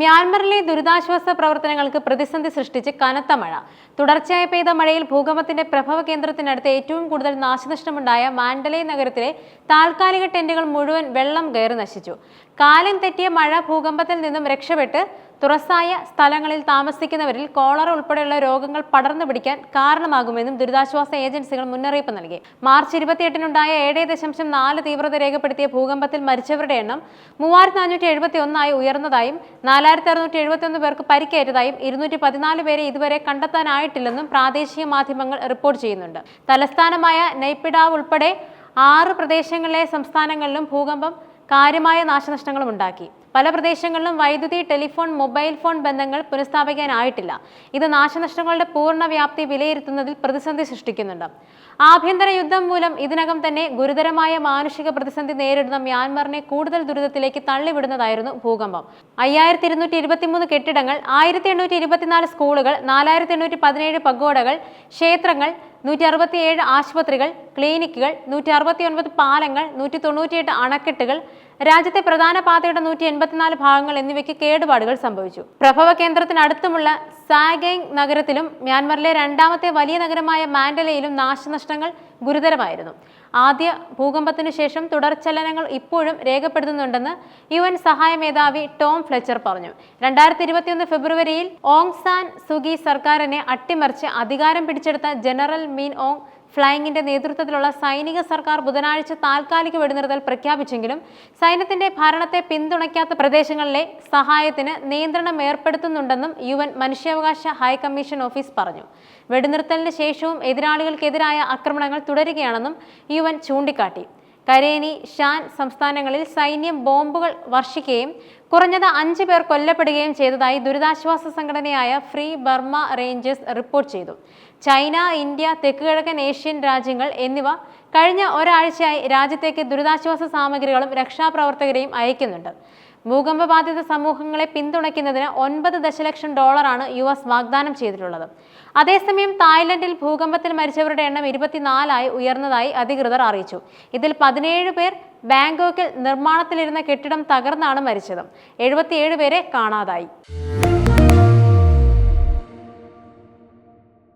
മ്യാൻമറിലെ ദുരിതാശ്വാസ പ്രവർത്തനങ്ങൾക്ക് പ്രതിസന്ധി സൃഷ്ടിച്ച് കനത്ത മഴ. തുടർച്ചയായി പെയ്ത മഴയിൽ ഭൂകമ്പത്തിന്റെ പ്രഭവ കേന്ദ്രത്തിനടുത്ത് ഏറ്റവും കൂടുതൽ നാശനഷ്ടമുണ്ടായ മാൻഡലേ നഗരത്തിലെ താൽക്കാലിക ടെന്റുകൾ മുഴുവൻ വെള്ളം കയറി നശിച്ചു. കാലം തെറ്റിയ മഴ ഭൂകമ്പത്തിൽ നിന്നും രക്ഷപ്പെട്ട് തുറസായ സ്ഥലങ്ങളിൽ താമസിക്കുന്നവരിൽ കോളറ ഉൾപ്പെടെയുള്ള രോഗങ്ങൾ പടർന്നു പിടിക്കാൻ കാരണമാകുമെന്നും ദുരിതാശ്വാസ ഏജൻസികൾ മുന്നറിയിപ്പ് നൽകി. മാർച്ച് 28-നുണ്ടായ 7.4 തീവ്രത രേഖപ്പെടുത്തിയ ഭൂകമ്പത്തിൽ മരിച്ചവരുടെ എണ്ണം 3471 ഉയർന്നതായും 4671 പേർക്ക് പരിക്കേറ്റതായും 214 പേരെ ഇതുവരെ കണ്ടെത്താനായിട്ടില്ലെന്നും പ്രാദേശിക മാധ്യമങ്ങൾ റിപ്പോർട്ട് ചെയ്യുന്നുണ്ട്. തലസ്ഥാനമായ നൈപിഡാവ് ഉൾപ്പെടെ 6 പ്രദേശങ്ങളിലെ സംസ്ഥാനങ്ങളിലും ഭൂകമ്പം കാര്യമായ നാശനഷ്ടങ്ങളും ഉണ്ടാക്കി. പല പ്രദേശങ്ങളിലും വൈദ്യുതി, ടെലിഫോൺ, മൊബൈൽ ഫോൺ ബന്ധങ്ങൾ പുനഃസ്ഥാപിക്കാനായിട്ടില്ല. ഇത് നാശനഷ്ടങ്ങളുടെ പൂർണ്ണ വ്യാപ്തി വിലയിരുത്തുന്നതിൽ പ്രതിസന്ധി സൃഷ്ടിക്കുന്നുണ്ട്. ആഭ്യന്തര യുദ്ധം മൂലം ഇതിനകം തന്നെ ഗുരുതരമായ മാനുഷിക പ്രതിസന്ധി നേരിടുന്ന മ്യാൻമറിനെ കൂടുതൽ ദുരിതത്തിലേക്ക് തള്ളിവിടുന്നതായിരുന്നു ഭൂകമ്പം. 5223 കെട്ടിടങ്ങൾ, 1824 സ്കൂളുകൾ, 4817 പഗോഡകൾ, ക്ഷേത്രങ്ങൾ, 167 ആശുപത്രികൾ, ക്ലിനിക്കുകൾ, 169 പാലങ്ങൾ, 198 അണക്കെട്ടുകൾ, രാജ്യത്തെ പ്രധാന പാതയുടെ 184 ഭാഗങ്ങൾ എന്നിവയ്ക്ക് കേടുപാടുകൾ സംഭവിച്ചു. പ്രഭവ കേന്ദ്രത്തിനടുത്തുമുള്ള സാഗെങ് നഗരത്തിലും മ്യാൻമറിലെ രണ്ടാമത്തെ വലിയ നഗരമായ മാൻഡലയിലും നാശനഷ്ടങ്ങൾ ഗുരുതരമായിരുന്നു. ആദ്യ ഭൂകമ്പത്തിനു ശേഷം തുടർചലനങ്ങൾ ഇപ്പോഴും രേഖപ്പെടുത്തുന്നുണ്ടെന്ന് UN സഹായ മേധാവി ടോം ഫ്ലെച്ചർ പറഞ്ഞു. 2021 ഫെബ്രുവരിയിൽ ഓങ് സാൻ സുകി സർക്കാരിനെ അട്ടിമറിച്ച് അധികാരം പിടിച്ചെടുത്ത ജനറൽ മിൻ ഓങ് ഫ്ലൈങ്ങിന്റെ നേതൃത്വത്തിലുള്ള സൈനിക സർക്കാർ ബുധനാഴ്ച താൽക്കാലിക വെടിനിർത്തൽ പ്രഖ്യാപിച്ചെങ്കിലും സൈന്യത്തിന്റെ ഭരണത്തെ പിന്തുണയ്ക്കാത്ത പ്രദേശങ്ങളിലെ സഹായത്തിന് നിയന്ത്രണം ഏർപ്പെടുത്തുന്നുണ്ടെന്നും UN മനുഷ്യാവകാശ ഹൈക്കമ്മീഷൻ ഓഫീസ് പറഞ്ഞു. വെടിനിർത്തലിന് ശേഷവും എതിരാളികൾക്കെതിരായ ആക്രമണങ്ങൾ തുടരുകയാണെന്നും UN ചൂണ്ടിക്കാട്ടി. കരേനി, ഷാൻ സംസ്ഥാനങ്ങളിൽ സൈന്യം ബോംബുകൾ വർഷിക്കുകയും കുറഞ്ഞത് 5 പേർ കൊല്ലപ്പെടുകയും ചെയ്തതായി ദുരിതാശ്വാസ സംഘടനയായ ഫ്രീ ബർമ റേഞ്ചേഴ്സ് റിപ്പോർട്ട് ചെയ്തു. ചൈന, ഇന്ത്യ, തെക്കുകിഴക്കൻ ഏഷ്യൻ രാജ്യങ്ങൾ എന്നിവ കഴിഞ്ഞ ഒരാഴ്ചയായി രാജ്യത്തേക്ക് ദുരിതാശ്വാസ സാമഗ്രികളും രക്ഷാപ്രവർത്തകരെയും അയക്കുന്നുണ്ട്. ഭൂകമ്പബാധിത സമൂഹങ്ങളെ പിന്തുണയ്ക്കുന്നതിന് $9 ദശലക്ഷം US വാഗ്ദാനം ചെയ്തിട്ടുള്ളത്. അതേസമയം തായ്ലൻഡിൽ ഭൂകമ്പത്തിൽ മരിച്ചവരുടെ എണ്ണം 24 ഉയർന്നതായി അധികൃതർ അറിയിച്ചു. ഇതിൽ 17 പേർ ബാങ്കോക്കിൽ നിർമ്മാണത്തിലിരുന്ന കെട്ടിടം തകർന്നാണ് മരിച്ചത്. 77 പേരെ കാണാതായി.